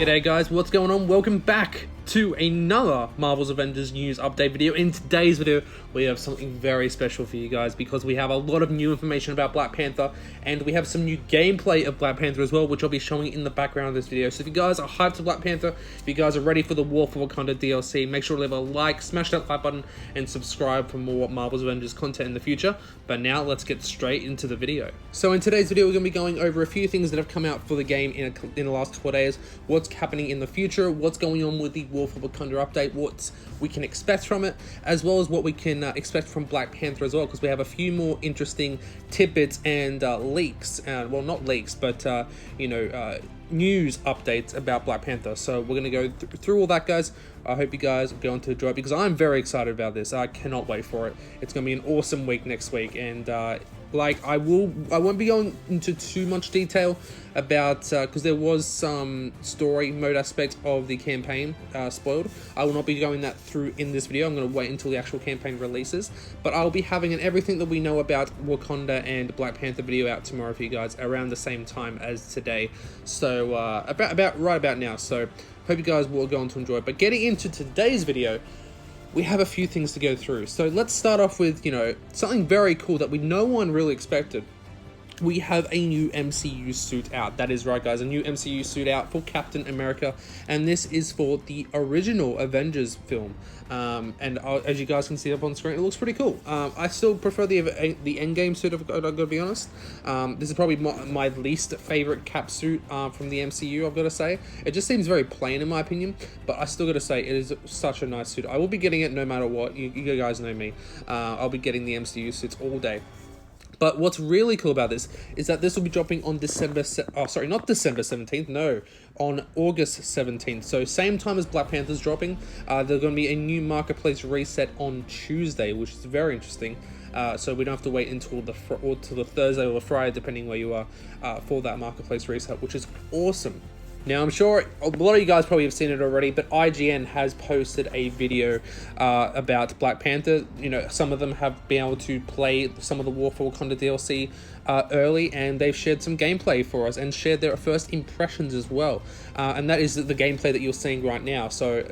G'day guys, what's going on? Welcome back to another Marvel's Avengers news update video. In today's video, we have something very special for you guys because we have a lot of new information about Black Panther and we have some new gameplay of Black Panther as well, which I'll be showing in the background of this video. So if you guys are hyped for Black Panther, if you guys are ready for the War for Wakanda DLC, make sure to leave a like, smash that like button, and subscribe for more Marvel's Avengers content in the future. But now let's get straight into the video. So in today's video, we're going to be going over a few things that have come out for the game in the last couple of days, what's happening in the future, what's going on with the War for Wakanda update, what we can expect from it, as well as what we can expect from Black Panther as well, because we have a few more interesting tidbits and leaks, well, not leaks, but news updates about Black Panther. So we're going to go through all that, guys. I hope you guys are going to enjoy it because I'm very excited about this. I cannot wait for it. It's going to be an awesome week next week, and I won't be going into too much detail about because there was some story mode aspects of the campaign spoiled. I will not be going that through in this video. I'm going to wait until the actual campaign releases, but I'll be having an everything that we know about Wakanda and Black Panther video out tomorrow for you guys around the same time as today. So right about now. So hope you guys will go on to enjoy it. But getting into today's video, we have a few things to go through. So let's start off with, something very cool that no one really expected. We have a new MCU suit out. That is right, guys, a new MCU suit out for Captain America, and this is for the original Avengers film. And as you guys can see up on screen, it looks pretty cool. I still prefer the Endgame suit, I've got to be honest. This is probably my least favorite Cap suit from the MCU, I've got to say. It just seems very plain in my opinion, but I still got to say it is such a nice suit. I will be getting it no matter what. You guys know me. I'll be getting the MCU suits all day. But what's really cool about this is that this will be dropping on not December 17th, no, on August 17th. So same time as Black Panther's dropping, there's going to be a new marketplace reset on Tuesday, which is very interesting. So we don't have to wait until the Thursday or the Friday, depending where you are, for that marketplace reset, which is awesome. Now, I'm sure a lot of you guys probably have seen it already, but IGN has posted a video about Black Panther. Some of them have been able to play some of the War for Wakanda DLC early, and they've shared some gameplay for us and shared their first impressions as well. And that is the gameplay that you're seeing right now. So,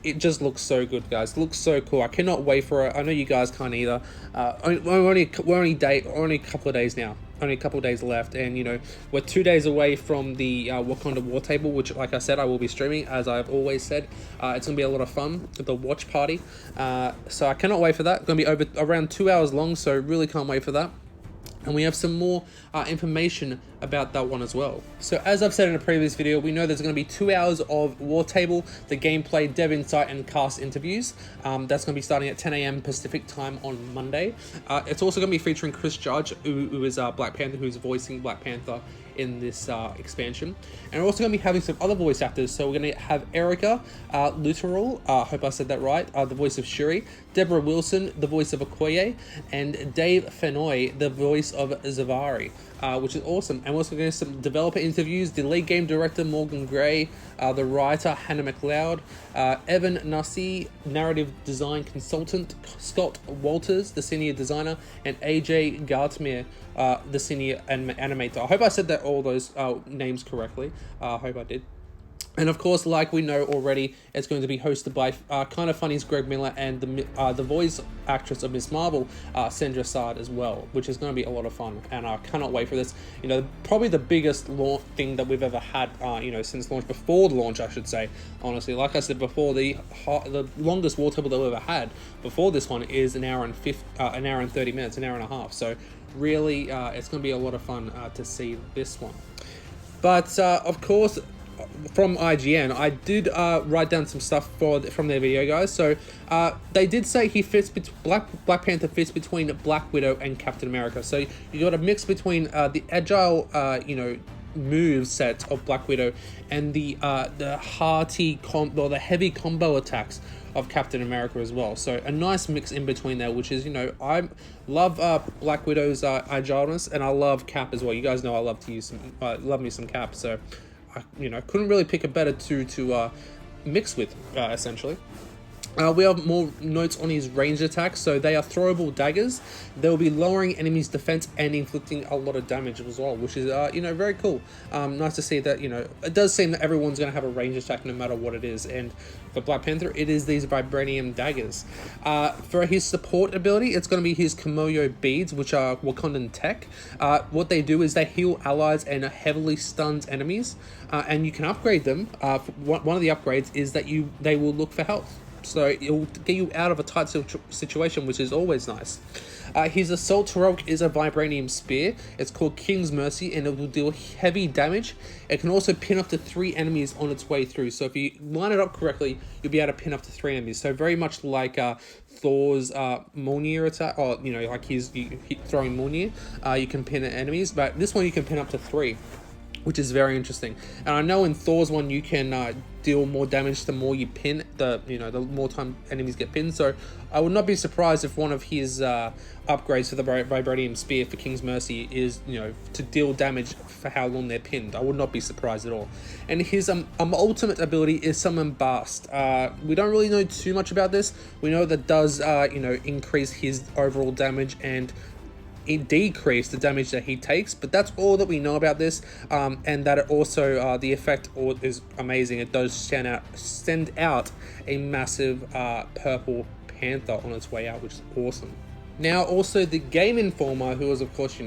it just looks so good, guys. It looks so cool. I cannot wait for it. I know you guys can't either. We're only a couple of days now. Only a couple of days left, and we're 2 days away from the Wakanda War Table, which, like I said, I will be streaming, as I've always said. It's gonna be a lot of fun, the watch party. So I cannot wait for that. It's gonna be around 2 hours long, so really can't wait for that. And we have some more information about that one as well. So as I've said in a previous video, we know there's going to be 2 hours of War Table, the gameplay, dev insight, and cast interviews. That's going to be starting at 10 AM Pacific time on Monday. It's also going to be featuring Chris Judge, who is Black Panther, who's voicing Black Panther in this expansion. And we're also going to be having some other voice actors. So we're going to have Erica Lutteral, I hope I said that right, the voice of Shuri, Deborah Wilson, the voice of Okoye, and Dave Fennoy, the voice of Zavari, which is awesome. And we're also going to some developer interviews, the lead game director Morgan Gray, the writer Hannah McLeod, Evan Nasi, narrative design consultant Scott Walters, the senior designer, and AJ Gartmere, the senior animator. I hope I said that all those names correctly. I hope I did. And of course, like we know already, it's going to be hosted by Kind of Funny's Greg Miller and the voice actress of Miss Marvel, Sandra Sard as well, which is going to be a lot of fun. And I cannot wait for this. Probably the biggest thing that we've ever had, since launch, before the launch, I should say. Honestly, like I said before, the longest War Table that we've ever had before this one is an hour and 30 minutes, an hour and a half. So really, it's going to be a lot of fun to see this one. But of course, from IGN, I did write down some stuff from their video, guys. So they did say he fits Black Panther fits between Black Widow and Captain America. So you got a mix between the agile, move set of Black Widow and the heavy combo attacks of Captain America as well. So a nice mix in between there, which is, I love Black Widow's agileness, and I love Cap as well. You guys know I love me some Cap. So I couldn't really pick a better two to mix with, essentially. We have more notes on his ranged attacks. So they are throwable daggers. They will be lowering enemies' defense and inflicting a lot of damage as well, which is, very cool. Nice to see that, it does seem that everyone's going to have a ranged attack no matter what it is. And for Black Panther, it is these vibranium daggers. For his support ability, it's going to be his Kimoyo beads, which are Wakandan tech. What they do is they heal allies and heavily stuns enemies. And you can upgrade them. One of the upgrades is that they will look for health. So it will get you out of a tight situation, which is always nice. His assault heroic is a vibranium spear. It's called King's Mercy, and it will deal heavy damage. It can also pin up to 3 enemies on its way through. So if you line it up correctly, you'll be able to pin up to 3 enemies. So very much like Thor's Mjolnir attack, or like he's throwing Mjolnir. You can pin enemies, but this one you can pin up to 3. Which is very interesting. And I know in Thor's one you can deal more damage the more you pin, the more time enemies get pinned. So I would not be surprised if one of his upgrades for the vibranium spear for King's Mercy is to deal damage for how long they're pinned. I would not be surprised at all. And his ultimate ability is Summon Blast. We don't really know too much about this. We know that does increase his overall damage and it decreased the damage that he takes, but that's all that we know about this. And that it also the effect is amazing. It does send out a massive purple panther on its way out, which is awesome. Now, also the Game Informer, who is, of course,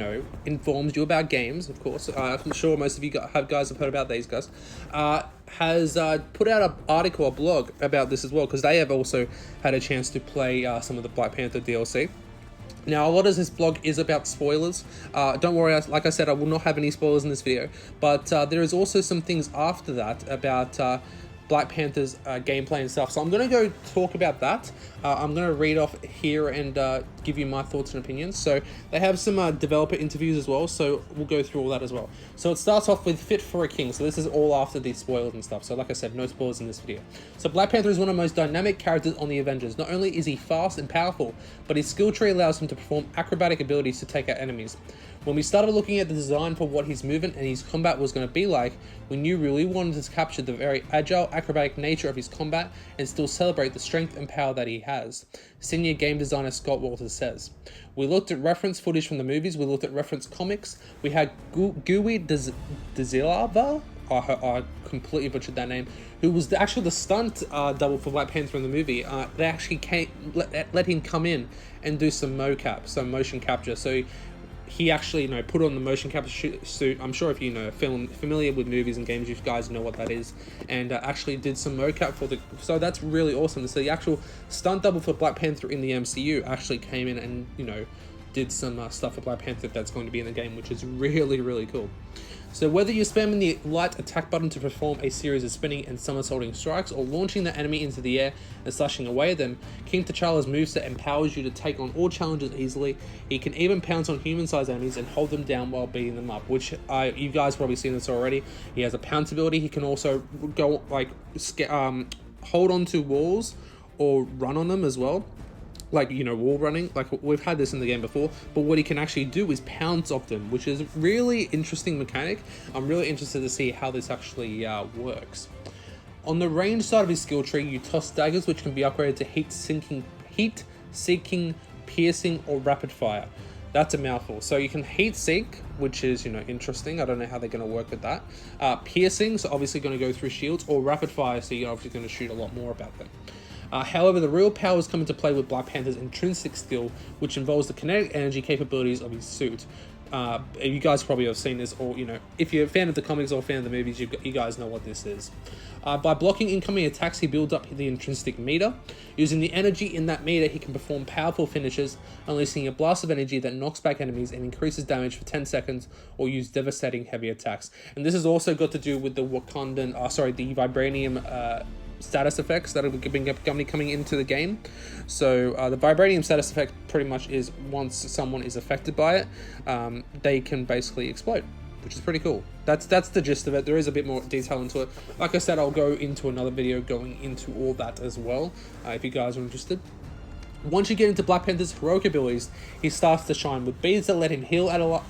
informs you about games, of course. I'm sure most of you guys have heard about these guys, has put out an article, a blog about this as well, because they have also had a chance to play some of the Black Panther DLC. Now, a lot of this blog is about spoilers. Don't worry, like I said, I will not have any spoilers in this video. But there is also some things after that about Black Panther's gameplay and stuff. So I'm going to go talk about that. I'm going to read off here and give you my thoughts and opinions. So they have some developer interviews as well. So we'll go through all that as well. So it starts off with Fit for a King. So this is all after the spoilers and stuff. So like I said, no spoilers in this video. So Black Panther is one of the most dynamic characters on the Avengers. Not only is he fast and powerful, but his skill tree allows him to perform acrobatic abilities to take out enemies. When we started looking at the design for what his movement and his combat was going to be like, we knew we really wanted to capture the very agile, acrobatic nature of his combat and still celebrate the strength and power that he has. Senior game designer Scott Walters says. We looked at reference footage from the movies, we looked at reference comics, we had Gui Dezilava, I completely butchered that name, who was actually the stunt double for Black Panther in the movie. They actually let him come in and do some mocap, some motion capture. So he actually, put on the motion capture suit. I'm sure if familiar with movies and games, you guys know what that is, and actually did some mocap for the. So that's really awesome. So the actual stunt double for Black Panther in the MCU actually came in and did some stuff for Black Panther that's going to be in the game, which is really, really cool. So whether you're spamming the light attack button to perform a series of spinning and somersaulting strikes, or launching the enemy into the air and slashing away at them, King T'Challa's moveset empowers you to take on all challenges easily. He can even pounce on human-sized enemies and hold them down while beating them up, which you guys probably seen this already. He has a pounce ability. He can also go hold on to walls or run on them as well. Wall running, like we've had this in the game before, but what he can actually do is pounce off them, which is really interesting mechanic. I'm really interested to see how this actually works. On the range side of his skill tree, you toss daggers, which can be upgraded to heat-seeking, piercing, or rapid fire. That's a mouthful. So you can heat seek, which is interesting. I don't know how they're going to work with that. Piercing, so obviously going to go through shields, or rapid fire, so you're obviously going to shoot a lot more about them. However, the real powers come into play with Black Panther's intrinsic skill, which involves the kinetic energy capabilities of his suit. You guys probably have seen this, or if you're a fan of the comics or a fan of the movies, you guys know what this is. By blocking incoming attacks, he builds up the intrinsic meter. Using the energy in that meter, he can perform powerful finishes, unleashing a blast of energy that knocks back enemies and increases damage for 10 seconds, or use devastating heavy attacks. And this has also got to do with the the vibranium status effects that have been coming into the game. So the vibranium status effect pretty much is once someone is affected by it, they can basically explode, which is pretty cool. That's the gist of it. There is a bit more detail into it. Like I said, I'll go into another video going into all that as well, if you guys are interested. Once you get into Black Panther's heroic abilities, he starts to shine with beads that let him heal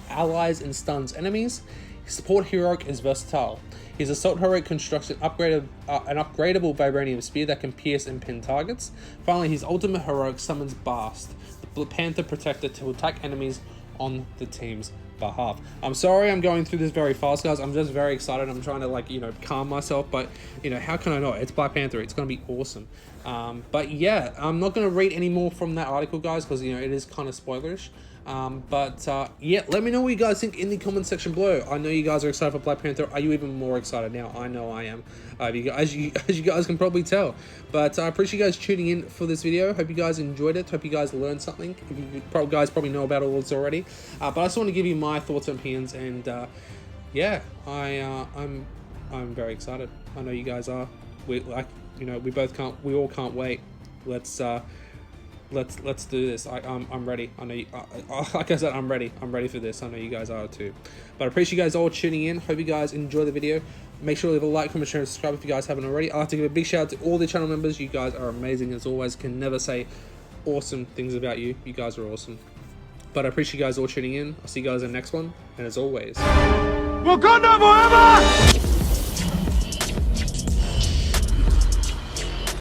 allies and stuns enemies. His support heroic is versatile. His assault heroic constructs an upgradable vibranium spear that can pierce and pin targets. Finally, his ultimate heroic summons Bast, the Panther protector, to attack enemies on the team's behalf. I'm sorry I'm going through this very fast, guys. I'm just very excited. I'm trying to, like, you know, calm myself, but, you know, how can I not? It's Black Panther. It's going to be awesome. But yeah, I'm not going to read any more from that article, guys, because, you know, it is kind of spoilerish. Yeah, let me know what you guys think in the comment section below. I know you guys are excited for Black Panther. Are you even more excited now? I know I am, as you guys can probably tell. But I appreciate you guys tuning in for this video. Hope you guys enjoyed it. Hope you guys learned something. If you guys probably know about all this already, but I just want to give you my thoughts and opinions. And yeah, I'm very excited. I know you guys are. We all can't wait. Let's do this. I'm ready. I know you, like I said, I'm ready for this. I know you guys are too. But I appreciate you guys all tuning in. Hope you guys enjoy the video. Make sure to leave a like, comment, share, and subscribe if you guys haven't already. I'd like to give a big shout out to all the channel members. You guys are amazing as always. Can never say awesome things about you. You guys are awesome. But I appreciate you guys all tuning in. I'll see you guys in the next one. And as always, Wakanda forever!